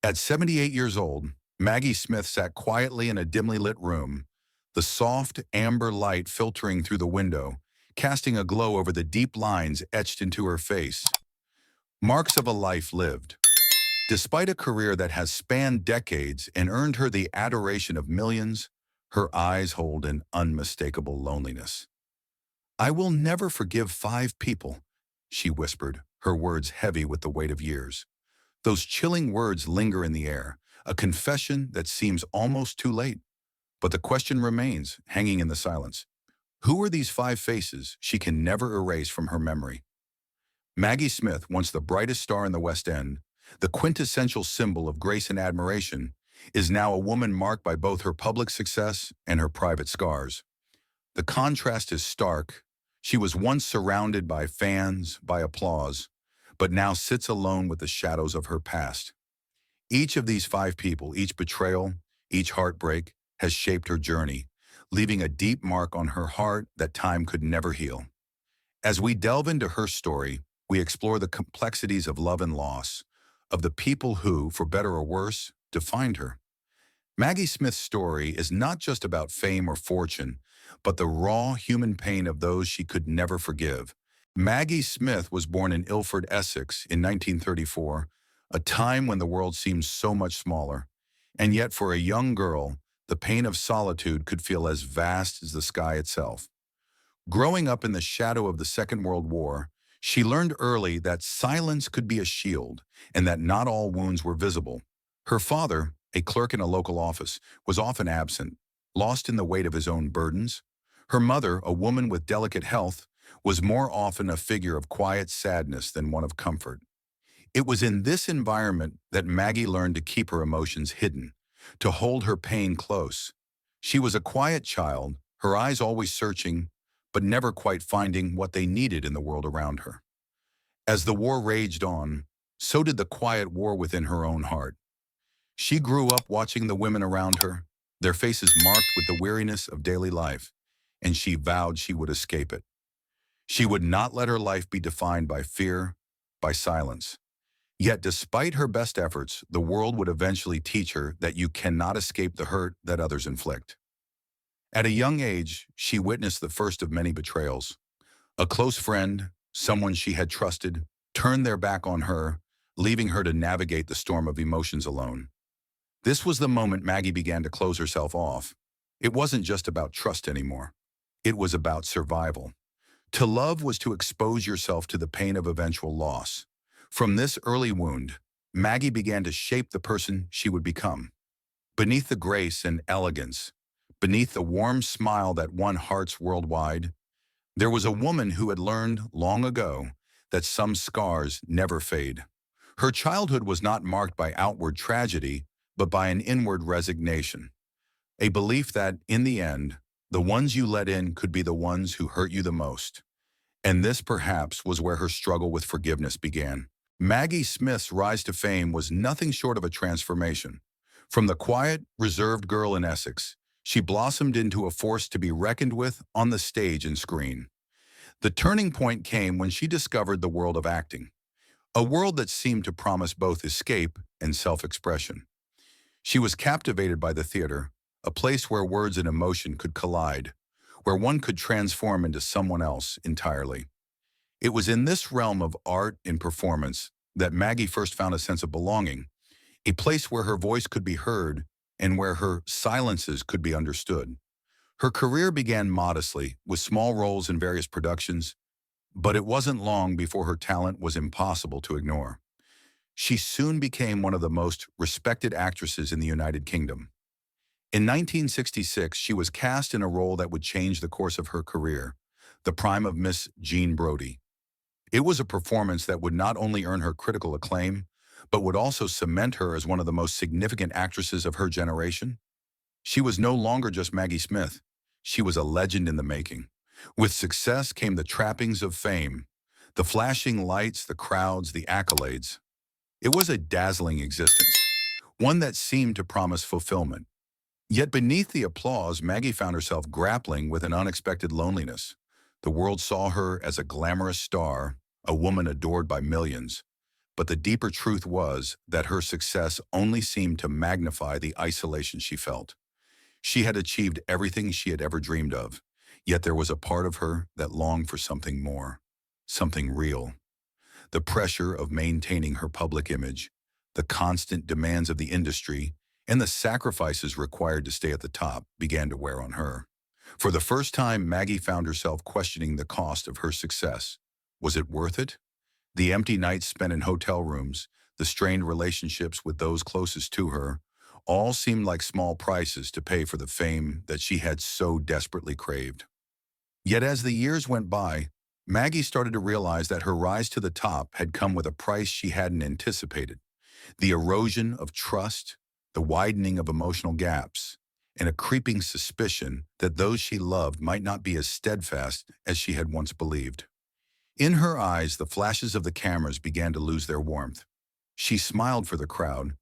At 78 years old, Maggie Smith sat quietly in a dimly lit room, the soft, amber light filtering through the window, casting a glow over the deep lines etched into her face. Marks of a life lived. Despite a career that has spanned decades and earned her the adoration of millions, her eyes hold an unmistakable loneliness. "I will never forgive 5 people," she whispered, her words heavy with the weight of years. Those chilling words linger in the air, a confession that seems almost too late. But the question remains, hanging in the silence. Who are these 5 faces she can never erase from her memory? Maggie Smith, once the brightest star in the West End, the quintessential symbol of grace and admiration, is now a woman marked by both her public success and her private scars. The contrast is stark. She was once surrounded by fans, by applause, but now sits alone with the shadows of her past. Each of these 5 people, each betrayal, each heartbreak, has shaped her journey, leaving a deep mark on her heart that time could never heal. As we delve into her story, we explore the complexities of love and loss, of the people who, for better or worse, defined her. Maggie Smith's story is not just about fame or fortune, but the raw human pain of those she could never forgive. Maggie Smith was born in Ilford, Essex in 1934, a time when the world seemed so much smaller. And yet for a young girl, the pain of solitude could feel as vast as the sky itself. Growing up in the shadow of the Second World War, she learned early that silence could be a shield and that not all wounds were visible. Her father, a clerk in a local office, was often absent, lost in the weight of his own burdens. Her mother, a woman with delicate health, was more often a figure of quiet sadness than one of comfort. It was in this environment that Maggie learned to keep her emotions hidden, to hold her pain close. She was a quiet child, her eyes always searching, but never quite finding what they needed in the world around her. As the war raged on, so did the quiet war within her own heart. She grew up watching the women around her, their faces marked with the weariness of daily life, and she vowed she would escape it. She would not let her life be defined by fear, by silence. Yet despite her best efforts, the world would eventually teach her that you cannot escape the hurt that others inflict. At a young age, she witnessed the first of many betrayals. A close friend, someone she had trusted, turned their back on her, leaving her to navigate the storm of emotions alone. This was the moment Maggie began to close herself off. It wasn't just about trust anymore. It was about survival. To love was to expose yourself to the pain of eventual loss. From this early wound, Maggie began to shape the person she would become. Beneath the grace and elegance, beneath the warm smile that won hearts worldwide, there was a woman who had learned long ago that some scars never fade. Her childhood was not marked by outward tragedy, but by an inward resignation, a belief that, in the end, the ones you let in could be the ones who hurt you the most. And this, perhaps, was where her struggle with forgiveness began. Maggie Smith's rise to fame was nothing short of a transformation. From the quiet, reserved girl in Essex, she blossomed into a force to be reckoned with on the stage and screen. The turning point came when she discovered the world of acting, a world that seemed to promise both escape and self-expression. She was captivated by the theater, a place where words and emotion could collide, where one could transform into someone else entirely. It was in this realm of art and performance that Maggie first found a sense of belonging, a place where her voice could be heard and where her silences could be understood. Her career began modestly, with small roles in various productions, but it wasn't long before her talent was impossible to ignore. She soon became one of the most respected actresses in the United Kingdom. In 1966, she was cast in a role that would change the course of her career, the prime of Miss Jean Brodie. It was a performance that would not only earn her critical acclaim, but would also cement her as one of the most significant actresses of her generation. She was no longer just Maggie Smith. She was a legend in the making. With success came the trappings of fame, the flashing lights, the crowds, the accolades. It was a dazzling existence, one that seemed to promise fulfillment. Yet beneath the applause, Maggie found herself grappling with an unexpected loneliness. The world saw her as a glamorous star, a woman adored by millions. But the deeper truth was that her success only seemed to magnify the isolation she felt. She had achieved everything she had ever dreamed of, yet there was a part of her that longed for something more, something real. The pressure of maintaining her public image, the constant demands of the industry, and the sacrifices required to stay at the top began to wear on her. For the first time, Maggie found herself questioning the cost of her success. Was it worth it? The empty nights spent in hotel rooms, the strained relationships with those closest to her, all seemed like small prices to pay for the fame that she had so desperately craved. Yet as the years went by, Maggie started to realize that her rise to the top had come with a price she hadn't anticipated: the erosion of trust, the widening of emotional gaps, and a creeping suspicion that those she loved might not be as steadfast as she had once believed. In her eyes, the flashes of the cameras began to lose their warmth. She smiled for the crowd,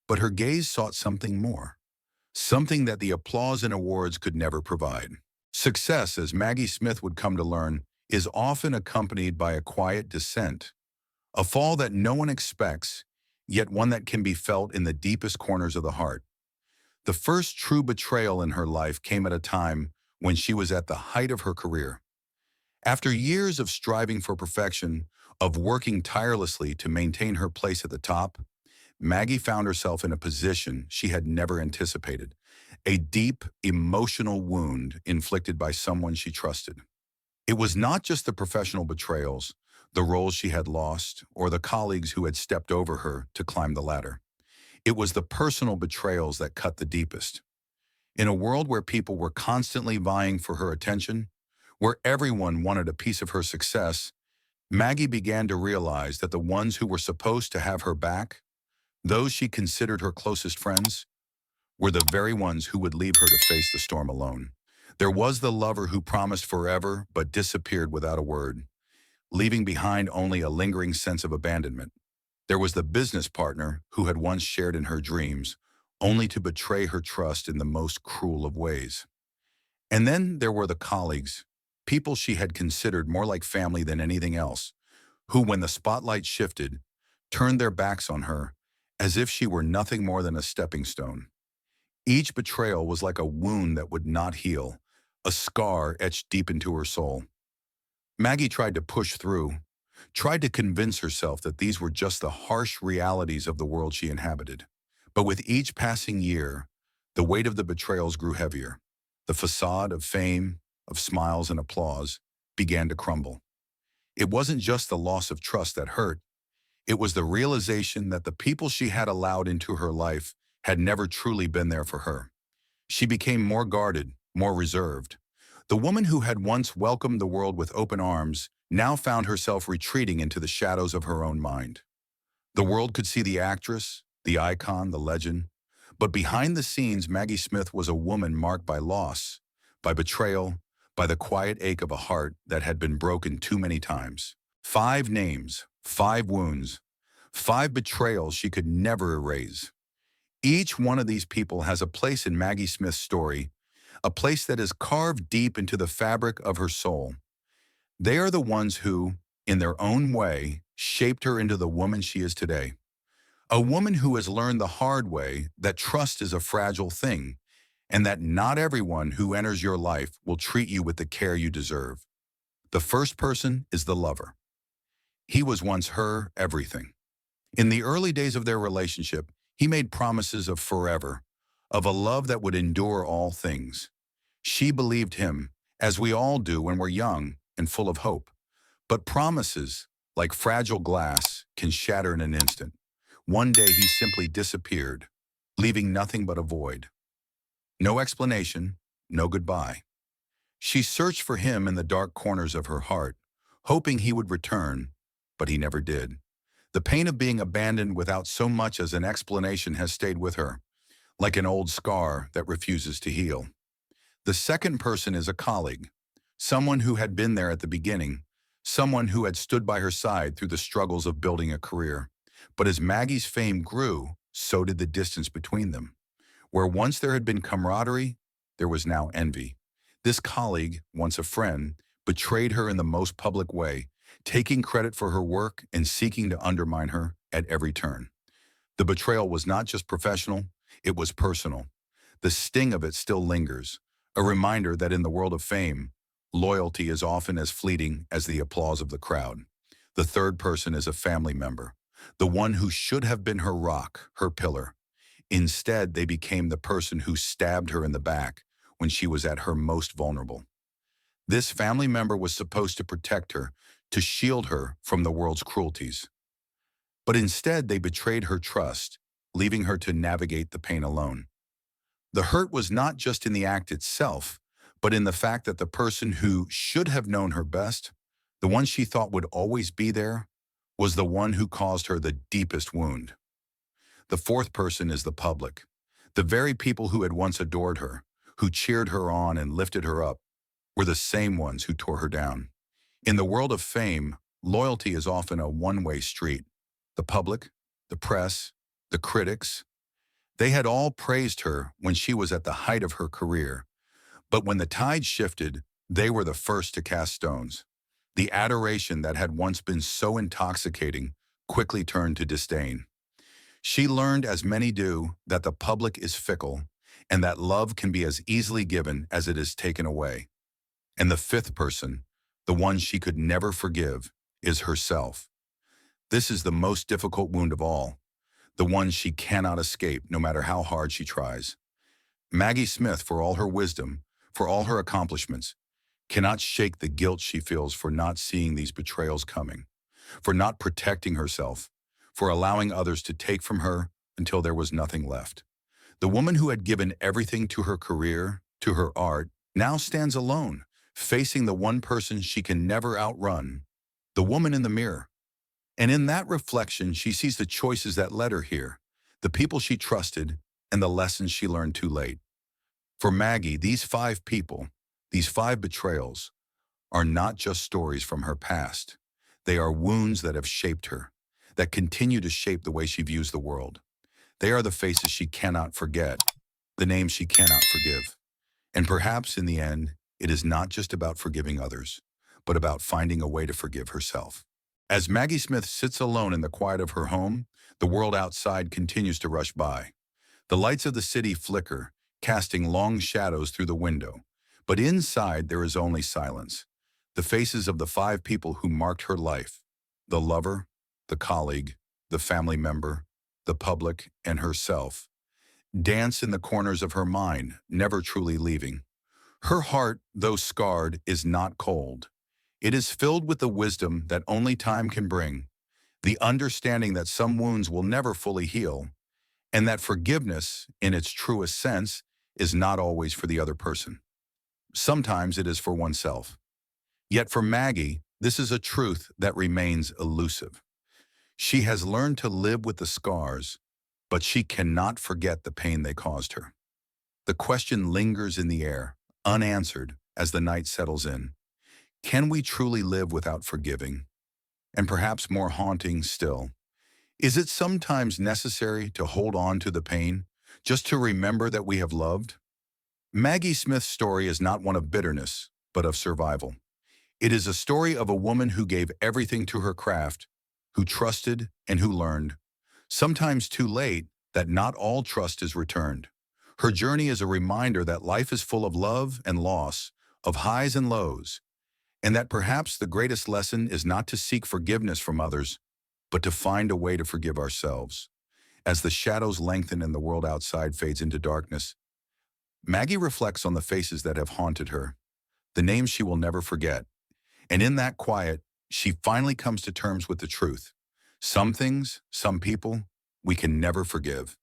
but her gaze sought something more, something that the applause and awards could never provide. Success, as Maggie Smith would come to learn, is often accompanied by a quiet descent, a fall that no one expects, yet one that can be felt in the deepest corners of the heart. The first true betrayal in her life came at a time when she was at the height of her career. After years of striving for perfection, of working tirelessly to maintain her place at the top, Maggie found herself in a position she had never anticipated: a deep, emotional wound inflicted by someone she trusted. It was not just the professional betrayals, the roles she had lost, or the colleagues who had stepped over her to climb the ladder. It was the personal betrayals that cut the deepest. In a world where people were constantly vying for her attention, where everyone wanted a piece of her success, Maggie began to realize that the ones who were supposed to have her back, those she considered her closest friends, were the very ones who would leave her to face the storm alone. There was the lover who promised forever but disappeared without a word, leaving behind only a lingering sense of abandonment. There was the business partner who had once shared in her dreams, only to betray her trust in the most cruel of ways. And then there were the colleagues, people she had considered more like family than anything else, who, when the spotlight shifted, turned their backs on her as if she were nothing more than a stepping stone. Each betrayal was like a wound that would not heal, a scar etched deep into her soul. Maggie tried to push through, tried to convince herself that these were just the harsh realities of the world she inhabited. But with each passing year, the weight of the betrayals grew heavier. The facade of fame, of smiles and applause, began to crumble. It wasn't just the loss of trust that hurt. It was the realization that the people she had allowed into her life had never truly been there for her. She became more guarded, more reserved. The woman who had once welcomed the world with open arms now found herself retreating into the shadows of her own mind. The world could see the actress, the icon, the legend, but behind the scenes, Maggie Smith was a woman marked by loss, by betrayal, by the quiet ache of a heart that had been broken too many times. 5 names, 5 wounds, 5 betrayals she could never erase. Each one of these people has a place in Maggie Smith's story, a place that is carved deep into the fabric of her soul. They are the ones who, in their own way, shaped her into the woman she is today. A woman who has learned the hard way that trust is a fragile thing, and that not everyone who enters your life will treat you with the care you deserve. The first person is the lover. He was once her everything. In the early days of their relationship, he made promises of forever, of a love that would endure all things. She believed him, as we all do when we're young and full of hope. But promises, like fragile glass, can shatter in an instant. One day he simply disappeared, leaving nothing but a void. No explanation, no goodbye. She searched for him in the dark corners of her heart, hoping he would return, but he never did. The pain of being abandoned without so much as an explanation has stayed with her, like an old scar that refuses to heal. The second person is a colleague, someone who had been there at the beginning, someone who had stood by her side through the struggles of building a career. But as Maggie's fame grew, so did the distance between them. Where once there had been camaraderie, there was now envy. This colleague, once a friend, betrayed her in the most public way, taking credit for her work and seeking to undermine her at every turn. The betrayal was not just professional, it was personal. The sting of it still lingers, a reminder that in the world of fame, loyalty is often as fleeting as the applause of the crowd. The third person is a family member, the one who should have been her rock, her pillar. Instead, they became the person who stabbed her in the back when she was at her most vulnerable. This family member was supposed to protect her, to shield her from the world's cruelties. But instead, they betrayed her trust, leaving her to navigate the pain alone. The hurt was not just in the act itself, but in the fact that the person who should have known her best, the one she thought would always be there, was the one who caused her the deepest wound. The fourth person is the public. The very people who had once adored her, who cheered her on and lifted her up, were the same ones who tore her down. In the world of fame, loyalty is often a one-way street. The public, the press, the critics, they had all praised her when she was at the height of her career. But when the tide shifted, they were the first to cast stones. The adoration that had once been so intoxicating quickly turned to disdain. She learned, as many do, that the public is fickle and that love can be as easily given as it is taken away. And the fifth person, the one she could never forgive, is herself. This is the most difficult wound of all, the one she cannot escape no matter how hard she tries. Maggie Smith, for all her wisdom, for all her accomplishments, cannot shake the guilt she feels for not seeing these betrayals coming, for not protecting herself, for allowing others to take from her until there was nothing left. The woman who had given everything to her career, to her art, now stands alone, facing the one person she can never outrun, the woman in the mirror. And in that reflection, she sees the choices that led her here, the people she trusted, and the lessons she learned too late. For Maggie, these five people, these five betrayals, are not just stories from her past. They are wounds that have shaped her, that continue to shape the way she views the world. They are the faces she cannot forget, the names she cannot forgive. And perhaps in the end, it is not just about forgiving others, but about finding a way to forgive herself. As Maggie Smith sits alone in the quiet of her home, the world outside continues to rush by. The lights of the city flicker, casting long shadows through the window. But inside there is only silence. The faces of the five people who marked her life, the lover, the colleague, the family member, the public, and herself, dance in the corners of her mind, never truly leaving. Her heart, though scarred, is not cold. It is filled with the wisdom that only time can bring, the understanding that some wounds will never fully heal, and that forgiveness, in its truest sense, is not always for the other person. Sometimes it is for oneself. Yet for Maggie, this is a truth that remains elusive. She has learned to live with the scars, but she cannot forget the pain they caused her. The question lingers in the air, unanswered, as the night settles in. Can we truly live without forgiving? And perhaps more haunting still, is it sometimes necessary to hold on to the pain, just to remember that we have loved? Maggie Smith's story is not one of bitterness, but of survival. It is a story of a woman who gave everything to her craft, who trusted and who learned, sometimes too late, that not all trust is returned. Her journey is a reminder that life is full of love and loss, of highs and lows, and that perhaps the greatest lesson is not to seek forgiveness from others, but to find a way to forgive ourselves. As the shadows lengthen and the world outside fades into darkness, Maggie reflects on the faces that have haunted her, the names she will never forget. And in that quiet, she finally comes to terms with the truth. Some things, some people, we can never forgive.